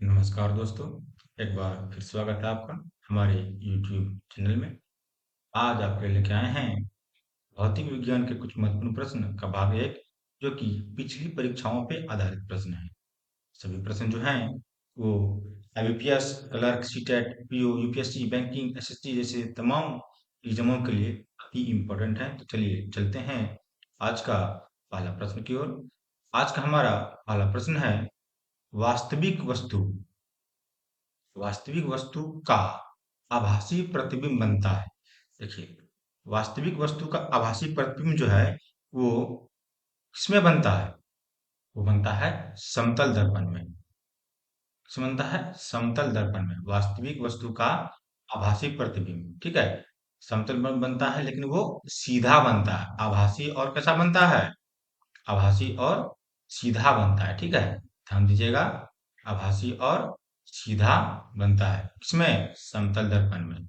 नमस्कार दोस्तों, एक बार फिर स्वागत है आपका हमारे YouTube चैनल में। आज आपके लेके आए हैं भौतिक विज्ञान के कुछ महत्वपूर्ण प्रश्न का भाग एक, जो कि पिछली परीक्षाओं पे आधारित प्रश्न हैं। सभी प्रश्न जो हैं वो IBPS, clerk, CTET, PO, UPSC, banking, SSC जैसे तमाम एग्जामों के लिए अति इम्पोर्टेंट है। तो चलिए चलते हैं आज का पहला प्रश्न की ओर। आज का हमारा पहला प्रश्न है, वास्तविक वस्तु वास्तविक वस्तु का आभासी प्रतिबिंब बनता है। देखिए, वास्तविक वस्तु का आभासी प्रतिबिंब जो है वो किसमें बनता है? वो बनता है समतल दर्पण में। किसमें बनता है? समतल दर्पण में वास्तविक वस्तु का आभासी प्रतिबिंब। ठीक है, समतल में बनता है लेकिन वो सीधा बनता है। आभासी और कैसा बनता है? आभासी और सीधा बनता है। ठीक है, ध्यान दीजिएगा, आभासी और सीधा बनता है किसमें? समतल दर्पण में।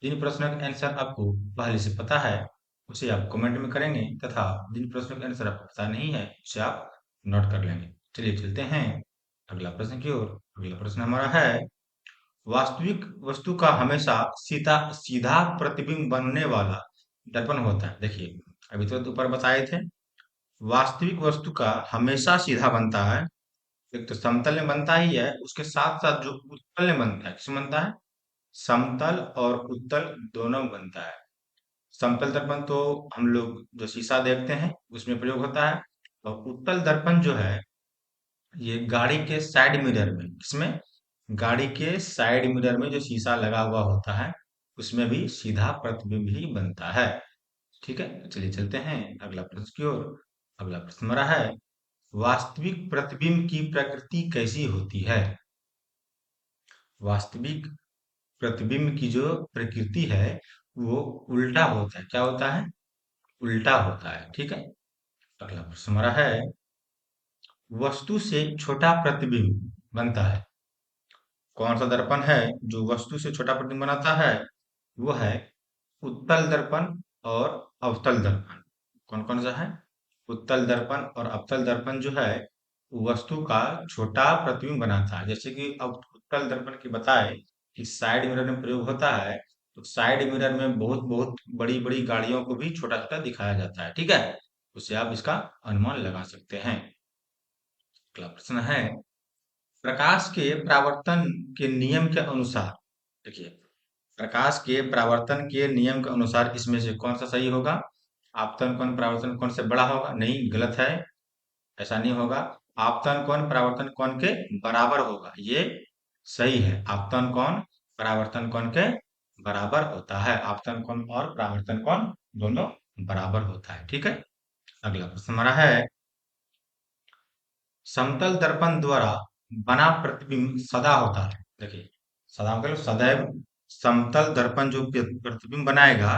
जिन प्रश्नों का आंसर आपको पहले से पता है उसे आप कमेंट में करेंगे, तथा जिन प्रश्नों का आंसर आपको पता नहीं है उसे आप नोट कर लेंगे। चलिए चलते हैं अगला प्रश्न की ओर। अगला प्रश्न हमारा है, वास्तविक वस्तु का हमेशा सीधा सीधा प्रतिबिंब बनने वाला दर्पण होता है। देखिए, अभी तो ऊपर बताए थे, वास्तविक वस्तु का हमेशा सीधा बनता है। एक तो समतल में बनता ही है, उसके साथ साथ जो उत्तल में बनता है, किसमें बनता है? समतल और उत्तल दोनों में बनता है। समतल दर्पण तो हम लोग जो शीशा देखते हैं उसमें प्रयोग होता है, और उत्तल दर्पण जो है ये गाड़ी के साइड मिरर में, किसमें? गाड़ी के साइड मिरर में जो शीशा लगा हुआ होता है उसमें भी सीधा प्रतिबिंब ही बनता है। ठीक है, चलिए चलते हैं अगला प्रश्न की ओर। अगला प्रश्न हमारा है, वास्तविक प्रतिबिंब की प्रकृति कैसी होती है? वास्तविक प्रतिबिंब की जो प्रकृति है वो उल्टा होता है। क्या होता है? उल्टा होता है। ठीक है, अगला प्रश्न हमारा है, वस्तु से छोटा प्रतिबिंब बनता है। कौन सा दर्पण है जो वस्तु से छोटा प्रतिबिंब बनाता है? वो है उत्तल दर्पण और अवतल दर्पण। कौन कौन सा है? उत्तल दर्पण और अवतल दर्पण जो है वस्तु का छोटा प्रतिबिंब बनाता है। जैसे कि अब उत्तल दर्पण की बताए कि साइड मिरर में प्रयोग होता है, तो साइड मिरर में बहुत बहुत बड़ी बड़ी गाड़ियों को भी छोटा छोटा दिखाया जाता है। ठीक है, उससे आप इसका अनुमान लगा सकते हैं। अगला प्रश्न है, प्रकाश के परावर्तन के नियम के अनुसार, देखिए, प्रकाश के परावर्तन के नियम के अनुसार इसमें से कौन सा सही होगा? आपतन कोण परावर्तन कोण से बड़ा होगा? नहीं, गलत है, ऐसा नहीं होगा। आपतन कोण परावर्तन कोण के बराबर होगा, ये सही है। आपतन कोण परावर्तन कोण के बराबर होता है। आपतन कोण और परावर्तन कोण दोनों बराबर होता है। ठीक है, अगला प्रश्न हमारा है, समतल दर्पण द्वारा बना प्रतिबिंब सदा होता है। देखिए, सदा मतलब सदैव। समतल दर्पण जो प्रतिबिंब बनाएगा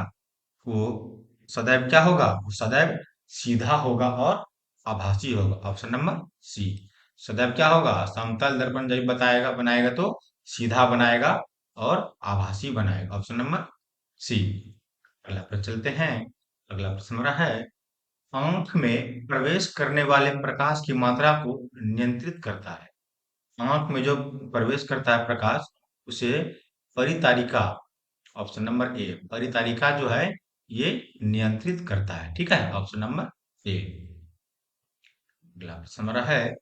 वो सदैव क्या होगा? वो सदैव सीधा होगा और आभासी होगा। Option number C. सदैव क्या होगा? समतल दर्पण जब बताएगा बनाएगा तो सीधा बनाएगा और आभासी बनाएगा। Option number C. अगला प्रश्न चलते हैं। अगला प्रश्न हमारा है, आंख में प्रवेश करने वाले प्रकाश की मात्रा को नियंत्रित करता है। आंख में जो प्रवेश करता है प्रकाश उसे परितारिका, ऑप्शन नंबर ए, परितारिका जो है ये नियंत्रित करता है। ठीक है, ऑप्शन नंबर ए। अगला प्रश्न हमारा है,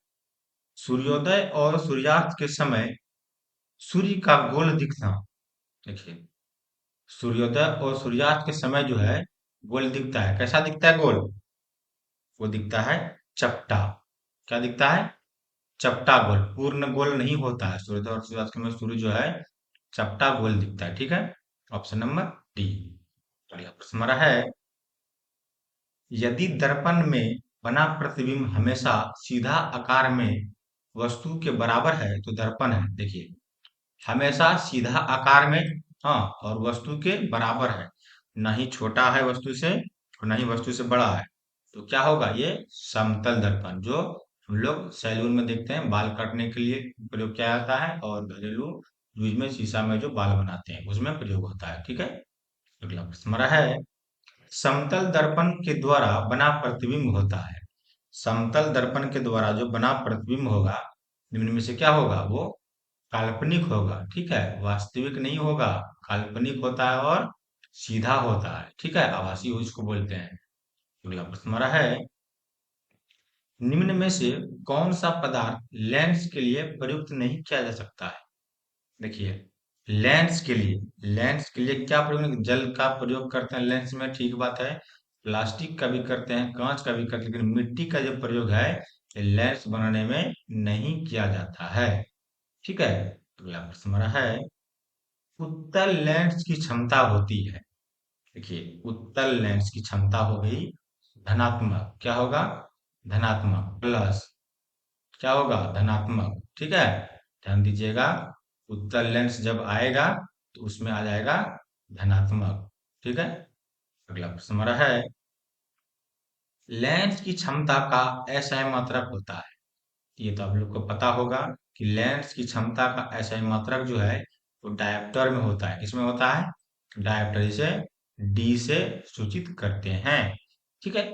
सूर्योदय और सूर्यास्त के समय सूर्य का गोल दिखना। देखिए, सूर्योदय और सूर्यास्त के समय जो है गोल दिखता है। कैसा दिखता है गोल? वो दिखता है चपटा। क्या दिखता है? चपटा गोल, पूर्ण गोल नहीं होता है। सूर्योदय और सूर्यास्त के समय सूर्य जो है चपटा गोल दिखता है। ठीक है, ऑप्शन नंबर डी। अगला प्रश्न हमारा है, यदि दर्पण में बना प्रतिबिंब हमेशा सीधा आकार में वस्तु के बराबर है तो दर्पण है। देखिए, हमेशा सीधा आकार में, हाँ, और वस्तु के बराबर है, ना ही छोटा है वस्तु से और ना ही वस्तु से बड़ा है, तो क्या होगा? ये समतल दर्पण जो हम लोग सैलून में देखते हैं, बाल काटने के लिए प्रयोग किया जाता है, और घरेलू यूज में शीशा में जो बाल बनाते हैं उसमें प्रयोग होता है। ठीक है, अगला प्रश्न हमारा है, समतल दर्पण के द्वारा बना प्रतिबिंब होता है। समतल दर्पण के द्वारा जो बना प्रतिबिंब होगा निम्न में से क्या होगा? वो काल्पनिक होगा, ठीक है, वास्तविक नहीं होगा, काल्पनिक होता है और सीधा होता है, ठीक है, आभासी उसको बोलते हैं। अगला प्रश्न हमारा है, निम्न में से कौन सा पदार्थ लेंस के लिए प्रयुक्त नहीं किया जा सकता है? देखिए, लेंस के लिए क्या प्रयोग नहीं, जल का प्रयोग करते हैं लेंस में, ठीक बात है, प्लास्टिक का भी करते हैं, कांच का भी करते हैं, लेकिन मिट्टी का जो प्रयोग है ये लेंस बनाने में नहीं किया जाता है, ठीक है। अगला प्रश्न हमारा है, उत्तल लेंस की क्षमता होती है, देखिए उत्तल लेंस की क्षमता हो गई धनात्मक, क्या होगा, धनात्मक, प्लस क्या होगा, धनात्मक, ठीक है, ध्यान दीजिएगा, उत्तल लेंस जब आएगा तो उसमें आ जाएगा धनात्मक, ठीक है। अगला प्रश्न हमारा है, लेंस की क्षमता का एसआई मात्रक होता है, ये तो आप लोग को पता होगा कि लेंस की क्षमता का एसआई मात्रक जो है वो डायोप्टर में होता है, किसमें होता है, डायोप्टर, इसे डी से सूचित करते हैं, ठीक है।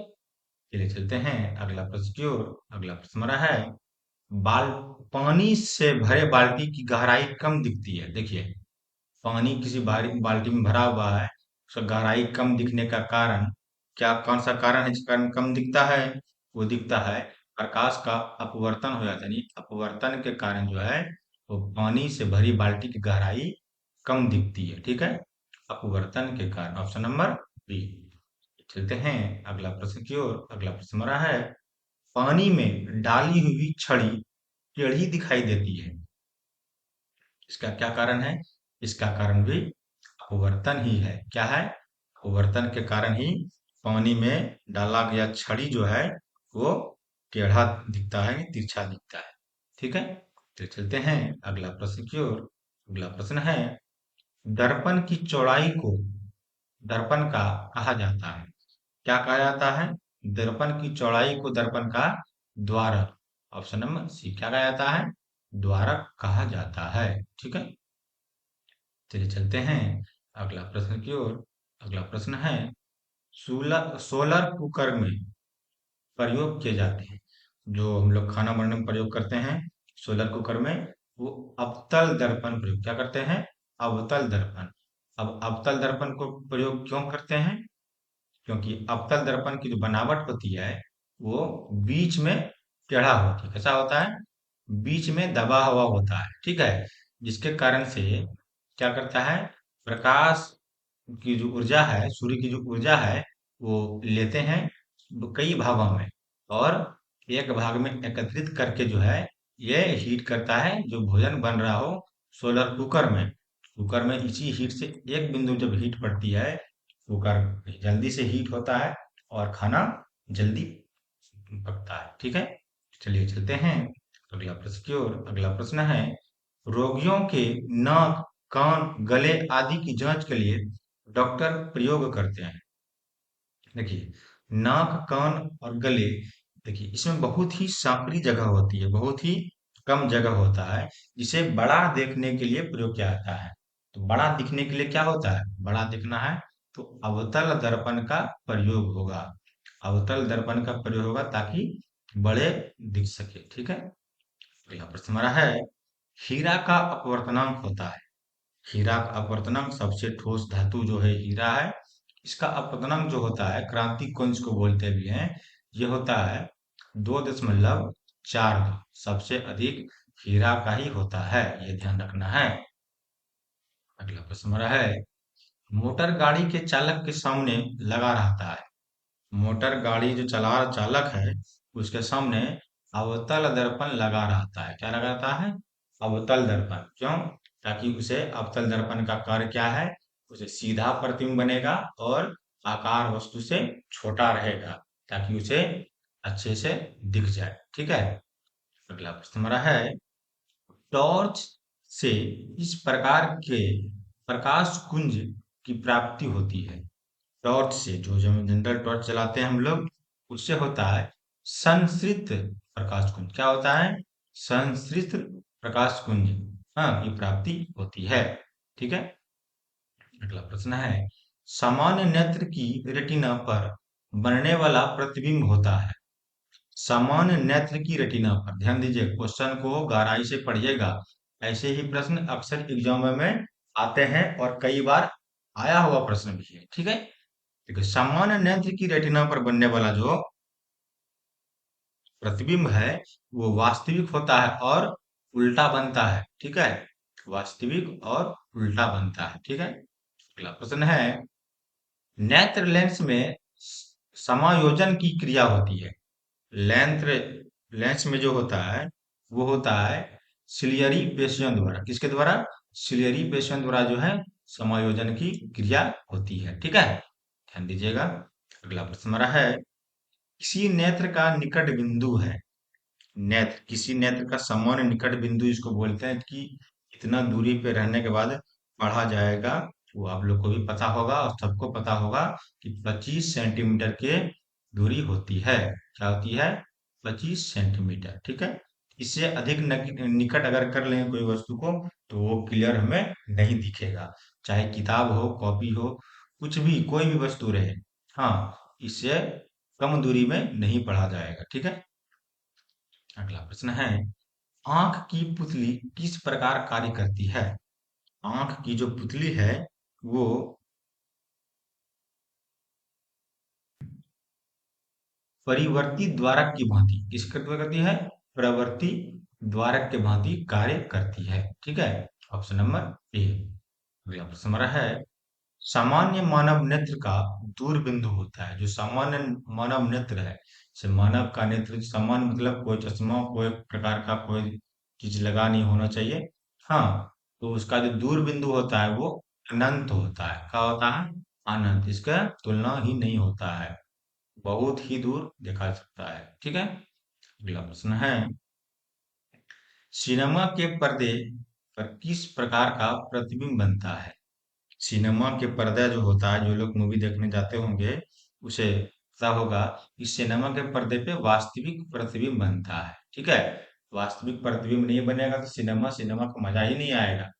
चलिए चलते हैं अगला प्रश्न की ओर। अगला प्रश्न हमारा है, बाल पानी से भरे बाल्टी की गहराई कम दिखती है, देखिए पानी किसी बाल्टी में भरा हुआ है, उसका गहराई कम दिखने का कारण क्या, कौन सा कारण है जिस कारण कम दिखता है, वो दिखता है प्रकाश का अपवर्तन हो जाता है, यानी अपवर्तन के कारण जो है वो पानी से भरी बाल्टी की गहराई कम दिखती है, ठीक है, अपवर्तन के कारण, ऑप्शन नंबर बी। चलते हैं अगला प्रश्न की ओर। अगला प्रश्न हमारा है, पानी में डाली हुई छड़ी टेढ़ी दिखाई देती है, इसका क्या कारण है, इसका कारण भी अपवर्तन ही है, क्या है, अपवर्तन के कारण ही पानी में डाला गया छड़ी जो है वो टेढ़ा दिखता है, तिरछा दिखता है, ठीक है। तो चलते हैं अगला प्रश्न की ओर। अगला प्रश्न है, दर्पण की चौड़ाई को दर्पण का कहा जाता है, क्या कहा जाता है, दर्पण की चौड़ाई को दर्पण का द्वारक, ऑप्शन नंबर सी, क्या कहा जाता है, द्वारक कहा जाता है, ठीक है। चलिए चलते हैं अगला प्रश्न की ओर। अगला प्रश्न है, सोलर सोलर कुकर में प्रयोग किए जाते हैं, जो हम लोग खाना बनाने में प्रयोग करते हैं सोलर कुकर में, वो अवतल दर्पण प्रयोग क्या करते हैं, अवतल दर्पण। अब अवतल दर्पण को प्रयोग क्यों करते हैं, क्योंकि अवतल दर्पण की जो बनावट होती है वो बीच में टेढ़ा होती है, कैसा होता है, बीच में दबा हुआ होता है, ठीक है, जिसके कारण से क्या करता है, प्रकाश की जो ऊर्जा है, सूर्य की जो ऊर्जा है वो लेते हैं कई भागों में, और एक भाग में एकत्रित करके जो है ये हीट करता है, जो भोजन बन रहा हो सोलर कुकर में, कुकर में इसी हीट से एक बिंदु जब हीट पड़ती है, कुकर जल्दी से हीट होता है और खाना जल्दी पकता है, ठीक है। चलिए चलते हैं अगला प्रश्न की ओर। अगला प्रश्न है, रोगियों के नाक, कान, गले आदि की जांच के लिए डॉक्टर प्रयोग करते हैं, देखिए नाक, कान और गले, देखिए इसमें बहुत ही सांकड़ी जगह होती है, बहुत ही कम जगह होता है, जिसे बड़ा देखने के लिए प्रयोग किया जाता है। तो बड़ा दिखने के लिए क्या होता है, बड़ा दिखना है तो अवतल दर्पण का प्रयोग होगा, अवतल दर्पण का प्रयोग होगा ताकि बड़े दिख सके, ठीक है। अगला प्रश्न हमारा है, हीरा का अपवर्तनांक होता है, हीरा का अपवर्तनांक, सबसे ठोस धातु जो है हीरा है, इसका अपवर्तनांक जो होता है, क्रांति कुंज को बोलते भी हैं, ये होता है 2.4, सबसे अधिक हीरा का ही होता है, ये ध्यान रखना है। अगला प्रश्न हमारा है, मोटर गाड़ी के चालक के सामने लगा रहता है, मोटर गाड़ी जो चला चालक है उसके सामने अवतल दर्पण लगा रहता है, क्या लगा रहता है, अवतल दर्पण, क्यों, ताकि उसे अवतल दर्पण का कार्य क्या है, उसे सीधा प्रतिबिंब बनेगा और आकार वस्तु से छोटा रहेगा, ताकि उसे अच्छे से दिख जाए, ठीक है। अगला प्रश्न हमारा है, टॉर्च से इस प्रकार के प्रकाश कुंज की प्राप्ति होती है, टॉर्च से, जो जनरल टॉर्च चलाते हैं हम लोग, उससे होता है संश्रित प्रकाश कुंज, क्या होता है, संश्रित प्रकाश कुंज, हाँ, की प्राप्ति होती है, ठीक है। अगला प्रश्न है, सामान्य नेत्र की रेटिना पर बनने वाला प्रतिबिंब होता है, सामान्य नेत्र की रेटिना पर, ध्यान दीजिए क्वेश्चन को गहराई से पढ़िएगा, ऐसे ही प्रश्न अक्सर एग्जाम में आते हैं और कई बार आया हुआ प्रश्न भी है। ठीक है, देखिए सामान्य नेत्र की रेटिना पर बनने वाला जो प्रतिबिंब है वो वास्तविक होता है और उल्टा बनता है। ठीक है, वास्तविक और उल्टा बनता है। ठीक है, अगला प्रश्न है, नेत्र लेंस में समायोजन की क्रिया होती है। लेंथ लेंस में जो होता है वो होता है सिलियरी पेशियों द्वारा। किसके द्वारा? सिलियरी पेशियों द्वारा जो है समायोजन की क्रिया होती है। ठीक है, ध्यान दीजिएगा। अगला प्रश्न हमारा है, किसी नेत्र का निकट बिंदु है। नेत्र, किसी नेत्र का सामान्य निकट बिंदु इसको बोलते हैं कि इतना दूरी पे रहने के बाद पढ़ा जाएगा। वो आप लोग को भी पता होगा और सबको पता होगा कि 25 सेंटीमीटर के दूरी होती है। क्या होती है? 25 सेंटीमीटर। ठीक है, इससे अधिक निकट अगर कर लें कोई वस्तु को तो वो क्लियर हमें नहीं दिखेगा, चाहे किताब हो, कॉपी हो, कुछ भी, कोई भी वस्तु रहे। हाँ, इससे कम दूरी में नहीं पढ़ा जाएगा। ठीक है, अगला प्रश्न है, आंख की पुतली किस प्रकार कार्य करती है? आंख की जो पुतली है वो परिवर्ती द्वारक की भांति, किसके द्वारा करती है? प्रवर्ती द्वारक के भांति कार्य करती है। ठीक है, ऑप्शन नंबर ए। अगला प्रश्न हमारा है, सामान्य मानव नेत्र का दूर बिंदु होता है। जो सामान्य मानव नेत्र है, जैसे मानव का नेत्र सामान्य मतलब कोई चश्मा, कोई प्रकार का कोई चीज लगा नहीं होना चाहिए। हाँ, तो उसका जो दूर बिंदु होता है वो अनंत होता है। क्या होता है? अनंत, इसका तुलना ही नहीं होता है, बहुत ही दूर देखा जा सकता है। ठीक है, अगला प्रश्न है, सिनेमा के पर्दे पर किस प्रकार का प्रतिबिंब बनता है? सिनेमा के पर्दा जो होता है, जो लोग मूवी देखने जाते होंगे उसे पता होगा कि सिनेमा के पर्दे पे वास्तविक प्रतिबिंब बनता है। ठीक है, वास्तविक प्रतिबिंब नहीं बनेगा तो सिनेमा सिनेमा का मजा ही नहीं आएगा।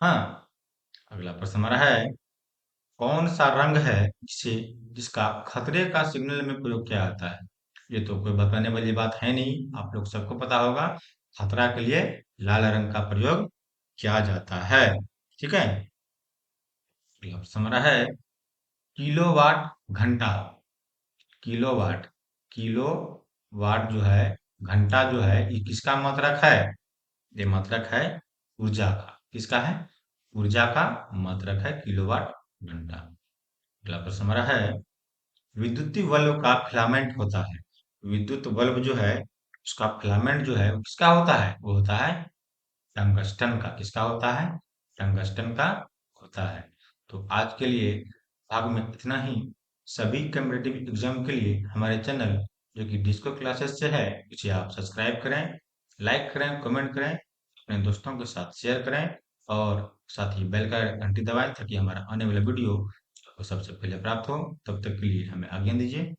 हाँ, अगला प्रश्न हमारा है, कौन सा रंग है जिसे जिसका खतरे का सिग्नल में प्रयोग किया जाता है? ये तो कोई बताने वाली बात है नहीं, आप लोग सबको पता होगा। खतरा के लिए लाल रंग का प्रयोग किया जाता है। ठीक है, अगला प्रश्न हमारा है, किलोवाट घंटा, किलोवाट, किलोवाट जो है, घंटा जो है, ये किसका मात्रक है? ये मात्रक है ऊर्जा का। किसका है? ऊर्जा का मात्रक है किलोवाट घंटा। अगला प्रश्न हमारा है, विद्युतीय बल्ब का फिलामेंट होता है। विद्युत बल्ब जो है उसका फिलामेंट जो है वो किसका होता है? वो होता है टंगस्टन का। किसका होता है? टंगस्टन का होता है। तो आज के लिए भाग में इतना ही। सभी कम्पिटिटिव एग्जाम के लिए हमारे चैनल जो कि डिस्को क्लासेस से है उसे आप सब्सक्राइब करें, लाइक करें, कमेंट करें, अपने दोस्तों के साथ शेयर करें और साथ ही बेल का घंटी दबाएं ताकि हमारा आने वाला वीडियो आपको सबसे पहले प्राप्त हो। तब तक के लिए हमें आज्ञा दीजिए।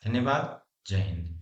धन्यवाद। जय हिंद।